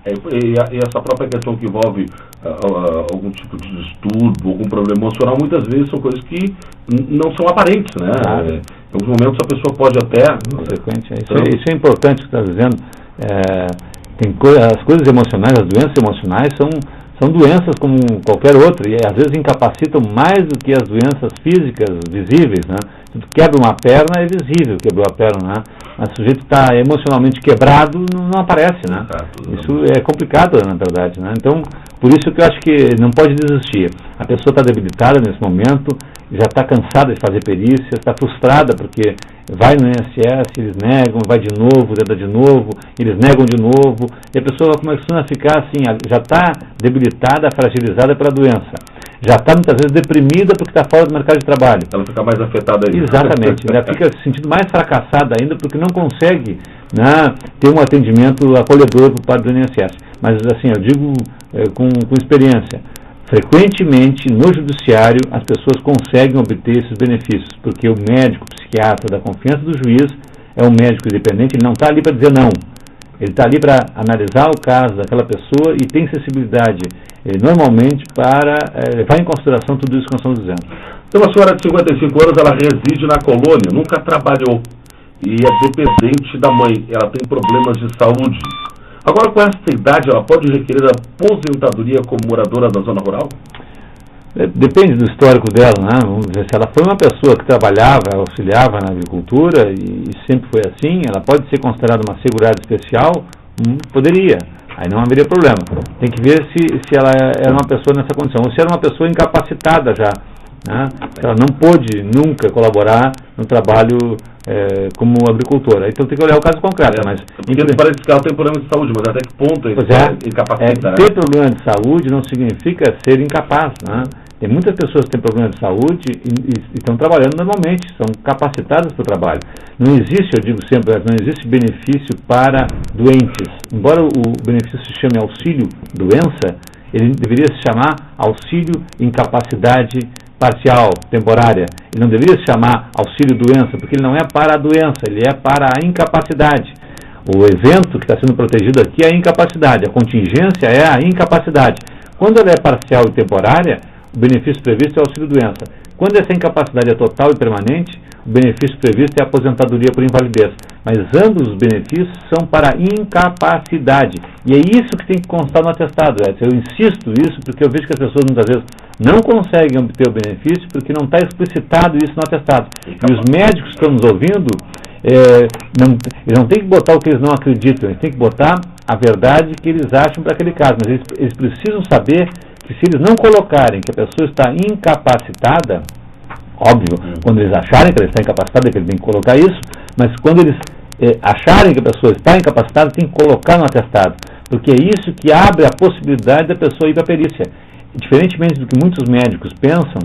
E essa própria questão que envolve algum tipo de distúrbio, algum problema emocional, muitas vezes são coisas que não são aparentes, né? Em alguns momentos a pessoa pode até... Isso é importante que você está dizendo. As coisas emocionais, as doenças emocionais são doenças como qualquer outra, e às vezes incapacitam mais do que as doenças físicas visíveis, né? Se tu quebra uma perna, é visível, quebrou a perna, né? Mas o sujeito está emocionalmente quebrado, não aparece, né? Isso é complicado, na verdade, né? Então, por isso que eu acho que não pode desistir. A pessoa está debilitada nesse momento, já está cansada de fazer perícias, está frustrada porque vai no INSS, eles negam, vai de novo, tenta de novo, eles negam de novo, e a pessoa vai começando a ficar assim, já está debilitada, fragilizada pela doença, já está muitas vezes deprimida porque está fora do mercado de trabalho. Ela fica mais afetada ainda. Exatamente, ela fica se sentindo mais fracassada ainda porque não consegue, né, ter um atendimento acolhedor por parte do INSS. Mas assim, eu digo com experiência, frequentemente no judiciário as pessoas conseguem obter esses benefícios, porque o médico, o psiquiatra da confiança do juiz é um médico independente, ele não está ali para dizer não, ele está ali para analisar o caso daquela pessoa e tem sensibilidade normalmente para levar em consideração tudo isso que nós estamos dizendo. Então a senhora de 55 anos, ela reside na colônia, nunca trabalhou e é dependente da mãe, ela tem problemas de saúde. Agora, com essa idade, ela pode requerer aposentadoria como moradora da zona rural? Depende do histórico dela, né? Vamos dizer, se ela foi uma pessoa que trabalhava, auxiliava na agricultura e sempre foi assim, ela pode ser considerada uma segurada especial? Poderia, aí não haveria problema. Tem que ver se ela era uma pessoa nessa condição, ou se era uma pessoa incapacitada já, né? Se ela não pôde nunca colaborar no trabalho como agricultora. Então tem que olhar o caso concreto. Mas porque parece que ela tem problema de saúde, mas até que ponto é incapacitada? Ter problema de saúde não significa ser incapaz, né? Tem muitas pessoas que têm problema de saúde e estão trabalhando normalmente, são capacitadas para o trabalho. Não existe, eu digo sempre, não existe benefício para doentes. Embora o benefício se chame auxílio doença, ele deveria se chamar auxílio incapacidade parcial, temporária. Ele não deveria se chamar auxílio doença, porque ele não é para a doença, ele é para a incapacidade. O evento que está sendo protegido aqui é a incapacidade, a contingência é a incapacidade. Quando ela é parcial e temporária, o benefício previsto é o auxílio doença. Quando essa incapacidade é total e permanente, o benefício previsto é a aposentadoria por invalidez. Mas ambos os benefícios são para incapacidade. E é isso que tem que constar no atestado, Edson. Eu insisto isso porque eu vejo que as pessoas muitas vezes não conseguem obter o benefício porque não está explicitado isso no atestado. E os médicos que estão nos ouvindo, eles não têm que botar o que eles não acreditam, eles têm que botar a verdade que eles acham para aquele caso. Mas eles precisam saber que se eles não colocarem que a pessoa está incapacitada, óbvio, quando eles acharem que ela está incapacitada, é que eles têm que colocar isso, mas quando eles acharem que a pessoa está incapacitada, tem que colocar no atestado, porque é isso que abre a possibilidade da pessoa ir para a perícia. Diferentemente do que muitos médicos pensam,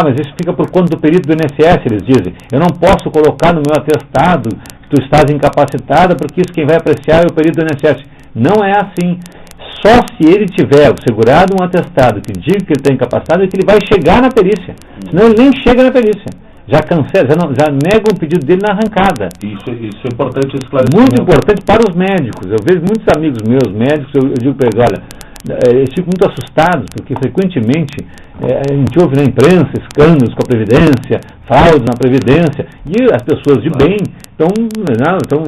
mas isso fica por conta do perito do INSS, eles dizem, eu não posso colocar no meu atestado que tu estás incapacitada, porque isso quem vai apreciar é o perito do INSS. Não é assim. Só se ele tiver segurado um atestado que diga que ele está incapacitado é que ele vai chegar na perícia. Senão ele nem chega na perícia. Já cancela, já nega o pedido dele na arrancada. Isso é importante esclarecer. Muito importante para os médicos. Eu vejo muitos amigos meus, médicos, eu digo para eles, olha, eles ficam muito assustados, porque frequentemente a gente ouve na imprensa escândalos com a Previdência, fraudes na Previdência, e as pessoas de bem estão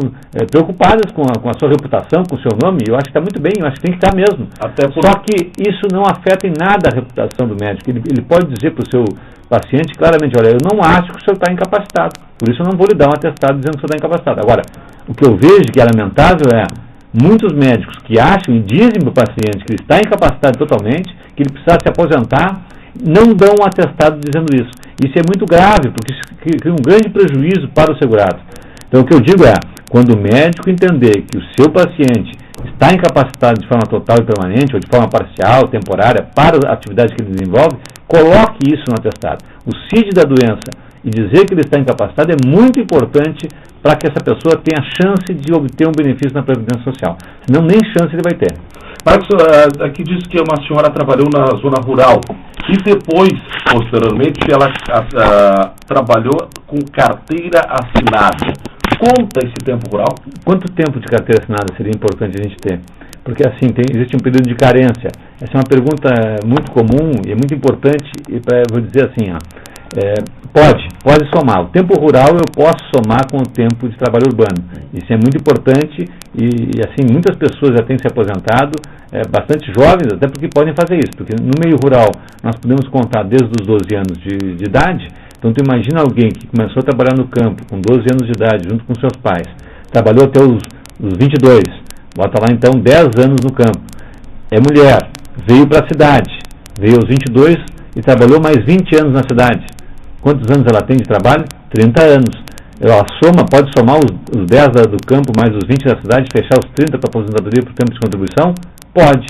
preocupadas com a sua reputação, com o seu nome, e eu acho que está muito bem, eu acho que tem que estar mesmo. Só que isso não afeta em nada a reputação do médico. Ele pode dizer para o seu paciente claramente, olha, eu não acho que o senhor está incapacitado, por isso eu não vou lhe dar um atestado dizendo que o senhor está incapacitado. Agora, o que eu vejo que é lamentável é muitos médicos que acham e dizem para o paciente que ele está incapacitado totalmente, que ele precisa se aposentar, não dão um atestado dizendo isso. Isso é muito grave, porque isso cria um grande prejuízo para o segurado. Então o que eu digo é, quando o médico entender que o seu paciente está incapacitado de forma total e permanente, ou de forma parcial, temporária, para a atividade que ele desenvolve, coloque isso no atestado. O CID da doença e dizer que ele está incapacitado é muito importante para que essa pessoa tenha chance de obter um benefício na Previdência Social. Senão nem chance ele vai ter. Marcos, aqui diz que uma senhora trabalhou na zona rural e depois, posteriormente, ela trabalhou com carteira assinada. Conta esse tempo rural? Quanto tempo de carteira assinada seria importante a gente ter? Porque assim, existe um período de carência. Essa é uma pergunta muito comum e é muito importante, e vou dizer assim, pode somar. O tempo rural eu posso somar com o tempo de trabalho urbano. Isso é muito importante e assim, muitas pessoas já têm se aposentado, bastante jovens, até porque podem fazer isso, porque no meio rural nós podemos contar desde os 12 anos de idade. Então tu imagina alguém que começou a trabalhar no campo com 12 anos de idade, junto com seus pais, trabalhou até os 22, bota lá então 10 anos no campo, é mulher, veio para a cidade, veio aos 22 e trabalhou mais 20 anos na cidade. Quantos anos ela tem de trabalho? 30 anos. Ela pode somar os 10 do campo mais os 20 da cidade, fechar os 30 para aposentadoria por tempo de contribuição? Pode.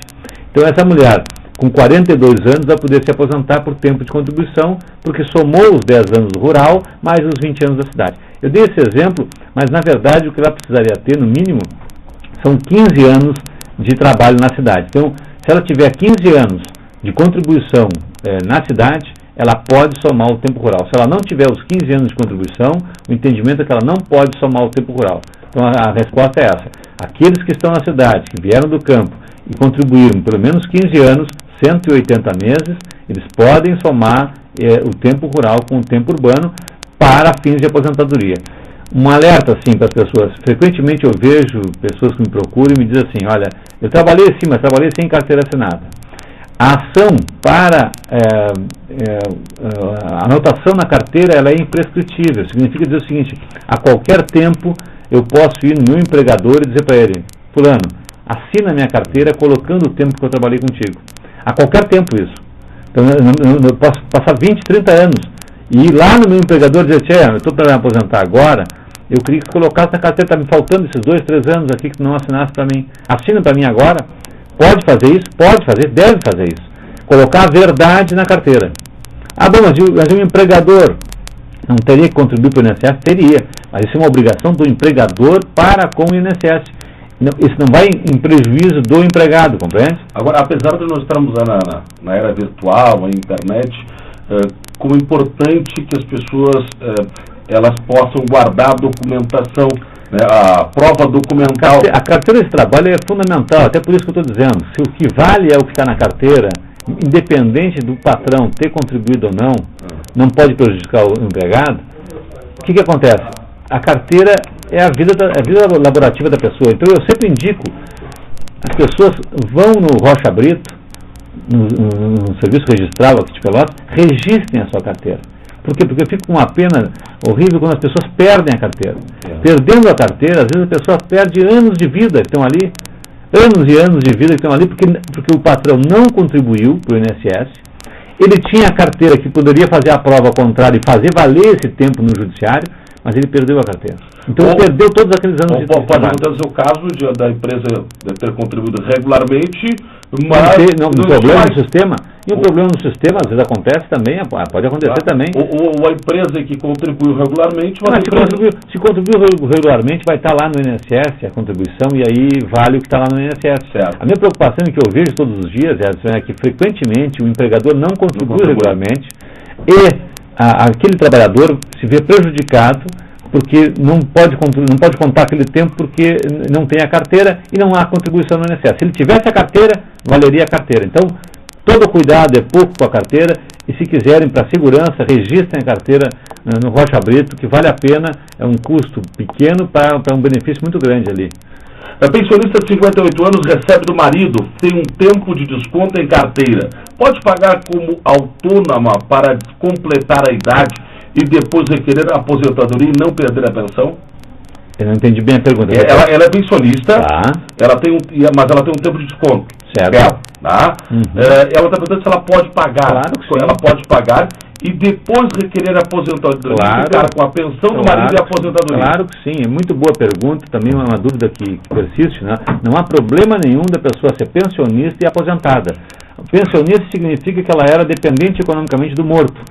Então essa mulher, com 42 anos, vai poder se aposentar por tempo de contribuição, porque somou os 10 anos do rural, mais os 20 anos da cidade. Eu dei esse exemplo, mas na verdade o que ela precisaria ter, no mínimo, são 15 anos de trabalho na cidade. Então, se ela tiver 15 anos de contribuição na cidade, ela pode somar o tempo rural. Se ela não tiver os 15 anos de contribuição, o entendimento é que ela não pode somar o tempo rural. Então a resposta é essa. Aqueles que estão na cidade, que vieram do campo e contribuíram pelo menos 15 anos, 180 meses, eles podem somar o tempo rural com o tempo urbano para fins de aposentadoria. Um alerta assim para as pessoas. Frequentemente eu vejo pessoas que me procuram e me dizem assim, olha, eu trabalhei sim, mas trabalhei sem carteira assinada. A ação para a anotação na carteira, ela é imprescritível. Significa dizer o seguinte, a qualquer tempo eu posso ir no meu empregador e dizer para ele, fulano, assina a minha carteira colocando o tempo que eu trabalhei contigo. A qualquer tempo isso. Então eu posso passar 20, 30 anos e ir lá no meu empregador e dizer, eu estou para me aposentar agora, eu queria que colocasse na carteira, está me faltando esses 2, 3 anos aqui que tu não assinasse para mim. Assina para mim agora. Pode fazer isso? Pode fazer, deve fazer isso. Colocar a verdade na carteira. Ah, bom, mas o empregador não teria que contribuir para o INSS? Teria, mas isso é uma obrigação do empregador para com o INSS. Isso não vai em prejuízo do empregado, compreende? Agora, apesar de nós estarmos na era virtual, na internet, como é importante que as pessoas elas possam guardar a documentação, a prova documental. A carteira de trabalho é fundamental, até por isso que eu estou dizendo, se o que vale é o que está na carteira, independente do patrão ter contribuído ou não pode prejudicar o empregado. O que acontece? A carteira é a vida laborativa da pessoa. Então eu sempre indico, as pessoas vão no Rocha Brito, no serviço registral aqui de Pelotas, registrem a sua carteira. Por quê? Porque eu fico com uma pena horrível quando as pessoas perdem a carteira. Perdendo a carteira, às vezes a pessoa perde anos de vida que estão ali, anos e anos de vida que estão ali, porque o patrão não contribuiu para o INSS, ele tinha a carteira que poderia fazer a prova contrária e fazer valer esse tempo no judiciário, mas ele perdeu a carteira. Então ele perdeu todos aqueles anos de trabalho. Pode acontecer o seu caso da empresa ter contribuído regularmente, mas não, um problema no sistema. E o problema no sistema, às vezes acontece também, pode acontecer também. Ou a empresa que contribuiu regularmente... Se contribuiu regularmente, vai estar lá no INSS, a contribuição, e aí vale o que está lá no INSS. Certo. A minha preocupação que eu vejo todos os dias é que frequentemente o empregador não contribui regularmente e aquele trabalhador se vê prejudicado porque não pode contar aquele tempo porque não tem a carteira e não há contribuição no INSS. Se ele tivesse a carteira, valeria a carteira. Então, todo cuidado é pouco com a carteira e se quiserem, para segurança, registrem a carteira no Rocha Brito, que vale a pena, é um custo pequeno para um benefício muito grande ali. A pensionista de 58 anos recebe do marido, tem um tempo de desconto em carteira. Pode pagar como autônoma para completar a idade e depois requerer a aposentadoria e não perder a pensão? Eu não entendi bem a pergunta. Ela é pensionista, mas ela tem um tempo de desconto. Certo. Tá? Ela está perguntando se ela pode pagar. Claro que sim. Ela pode pagar e depois requerer a aposentadoria, ficar com a pensão do marido e a aposentadoria. Claro que sim, é muito boa pergunta, também é uma dúvida que persiste, né? Não há problema nenhum da pessoa ser pensionista e aposentada. Pensionista significa que ela era dependente economicamente do morto,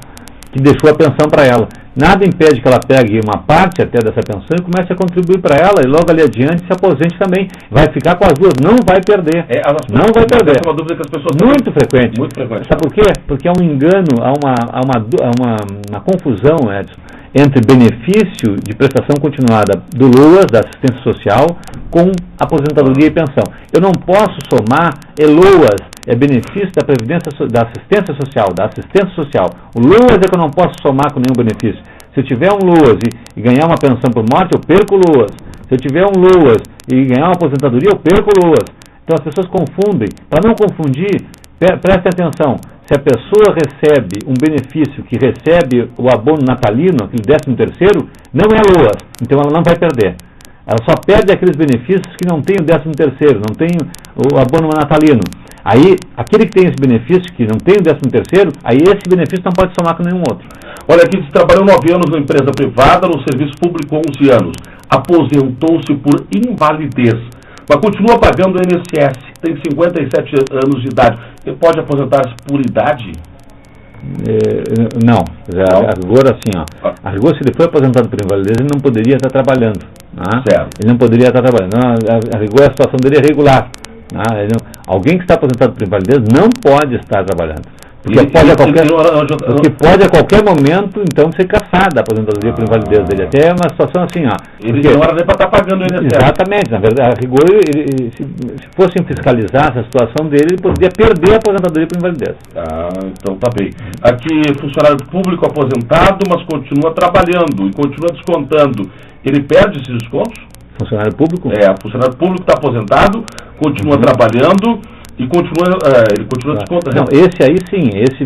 que deixou a pensão para ela. Nada impede que ela pegue uma parte até dessa pensão e comece a contribuir para ela e logo ali adiante se aposente também. Vai ficar com as duas, não vai perder. Não vai perder. É uma dúvida que as pessoas muito frequente. Muito frequente. Sabe por quê? Porque há um engano, há uma confusão, Edson, entre benefício de prestação continuada do LOAS, da assistência social, com aposentadoria e pensão. Eu não posso somar LOAS, é benefício da previdência, da assistência social. O LOAS é que eu não posso somar com nenhum benefício. Se eu tiver um LOAS e ganhar uma pensão por morte, eu perco o LOAS. Se eu tiver um LOAS e ganhar uma aposentadoria, eu perco o LOAS. Então as pessoas confundem. Para não confundir, prestem atenção. Se a pessoa recebe um benefício que recebe o abono natalino, aquele 13º, não é LOAS, então ela não vai perder. Ela só perde aqueles benefícios que não tem o 13º, não tem o abono natalino. Aí, aquele que tem esse benefício, que não tem o 13º, aí esse benefício não pode somar com nenhum outro. Olha, aqui você trabalhou 9 anos na empresa privada, no serviço público 11 anos. Aposentou-se por invalidez, mas continua pagando o INSS, tem 57 anos de idade. Ele pode aposentar-se por idade? Não. A rigor, assim, a rigor, se ele foi aposentado por invalidez, ele não poderia estar trabalhando. Certo. Ele não poderia estar trabalhando. A rigor, a situação dele é regular. Alguém que está aposentado por invalidez não pode estar trabalhando. Porque pode a qualquer momento, então, ser cassado da aposentadoria por invalidez dele. Até é uma situação assim, Ele não era nem para estar pagando o INSS. Exatamente. Na verdade, a rigor, se fossem fiscalizar essa situação dele, ele poderia perder a aposentadoria por invalidez. Então tá bem. Aqui, funcionário público aposentado, mas continua trabalhando e continua descontando. Ele perde esses descontos? Funcionário público? Funcionário público está aposentado, continua trabalhando e ele continua descontando. Não, esse aí sim, esse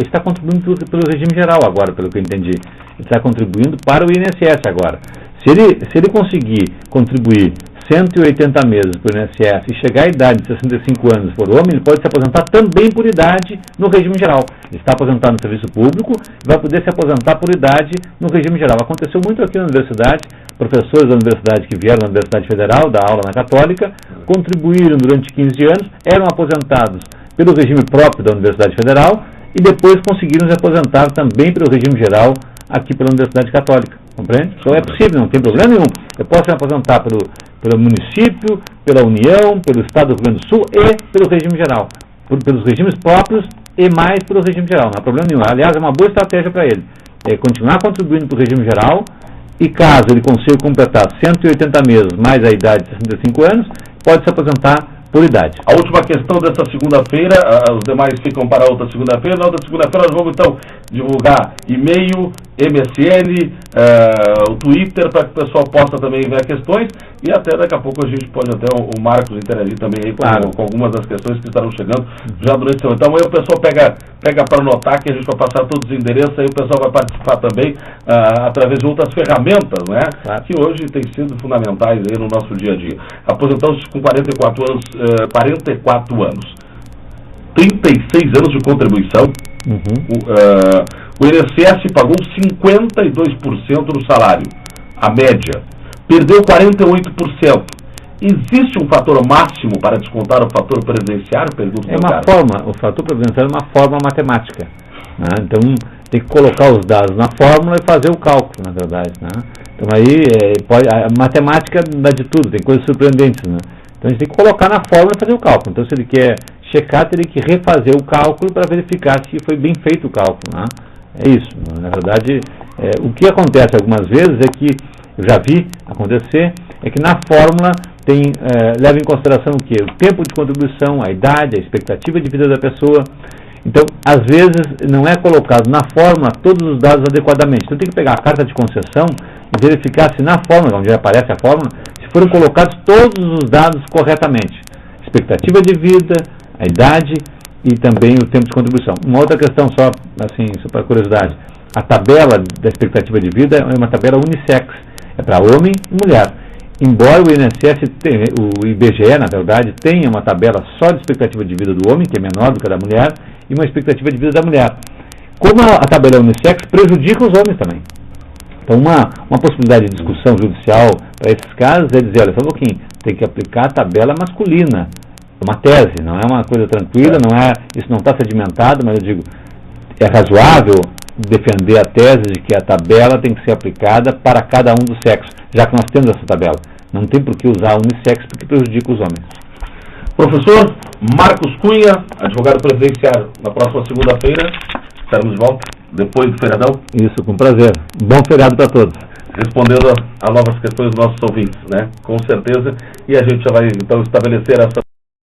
está contribuindo pelo regime geral agora, pelo que eu entendi. Ele está contribuindo para o INSS agora. Se ele conseguir contribuir 180 meses para o INSS e chegar à idade de 65 anos for homem, ele pode se aposentar também por idade no regime geral. Ele está aposentado no serviço público e vai poder se aposentar por idade no regime geral. Aconteceu muito aqui na universidade, professores da universidade que vieram da Universidade Federal, da aula na Católica, contribuíram durante 15 anos, eram aposentados pelo regime próprio da Universidade Federal e depois conseguiram se aposentar também pelo regime geral aqui pela Universidade Católica. Compreende? Então é possível, não tem problema nenhum. Eu posso me aposentar pelo município, pela União, pelo Estado do Rio Grande do Sul e pelo regime geral. Pelos regimes próprios e mais pelo regime geral. Não há problema nenhum. Aliás, é uma boa estratégia para ele. É continuar contribuindo para o regime geral e caso ele consiga completar 180 meses mais a idade de 65 anos, pode se aposentar por idade. A última questão dessa segunda-feira, os demais ficam para a outra segunda-feira. Na outra segunda-feira nós vamos então divulgar e-mail, MSN, o Twitter, para que o pessoal possa também ver questões e até daqui a pouco a gente pode até o Marcos interagir também aí com algumas das questões que estarão chegando já durante a semana. Então aí o pessoal pega para anotar que a gente vai passar todos os endereços, aí o pessoal vai participar também através de outras ferramentas, né? Claro. Que hoje têm sido fundamentais aí no nosso dia a dia. Aposentamos com 44 anos, 36 anos de contribuição. O INSS pagou 52% do salário, a média, perdeu 48%. Existe um fator máximo para descontar o fator previdenciário? O fator previdenciário é uma forma matemática, né? Então tem que colocar os dados na fórmula e fazer o cálculo, na verdade, né? Então aí a matemática dá de tudo, tem coisas surpreendentes, né? Então a gente tem que colocar na fórmula e fazer o cálculo. Então se ele quer checar, teria que refazer o cálculo para verificar se foi bem feito o cálculo, né? É isso. Na verdade, o que acontece algumas vezes é que, eu já vi acontecer, é que na fórmula leva em consideração o quê? O tempo de contribuição, a idade, a expectativa de vida da pessoa. Então, às vezes, não é colocado na fórmula todos os dados adequadamente. Então tem que pegar a carta de concessão e verificar se na fórmula, onde aparece a fórmula, se foram colocados todos os dados corretamente. Expectativa de vida, a idade e também o tempo de contribuição. Uma outra questão só para curiosidade, a tabela da expectativa de vida é uma tabela unissex, é para homem e mulher. Embora o INSS, o IBGE, na verdade, tenha uma tabela só de expectativa de vida do homem, que é menor do que a da mulher, e uma expectativa de vida da mulher. Como a tabela é unissex, prejudica os homens também. Então, uma possibilidade de discussão judicial para esses casos é dizer, olha, só um pouquinho, tem que aplicar a tabela masculina. Uma tese, não é uma coisa tranquila, isso não está sedimentado, mas eu digo, é razoável defender a tese de que a tabela tem que ser aplicada para cada um dos sexos, já que nós temos essa tabela. Não tem por que usar unissex, porque prejudica os homens. Professor Marcos Cunha, advogado previdenciário, na próxima segunda-feira Estaremos de volta depois do feriadão. Isso, com prazer. Bom feriado para todos. Respondendo a novas questões dos nossos ouvintes, né? Com certeza. E a gente já vai, então, estabelecer essa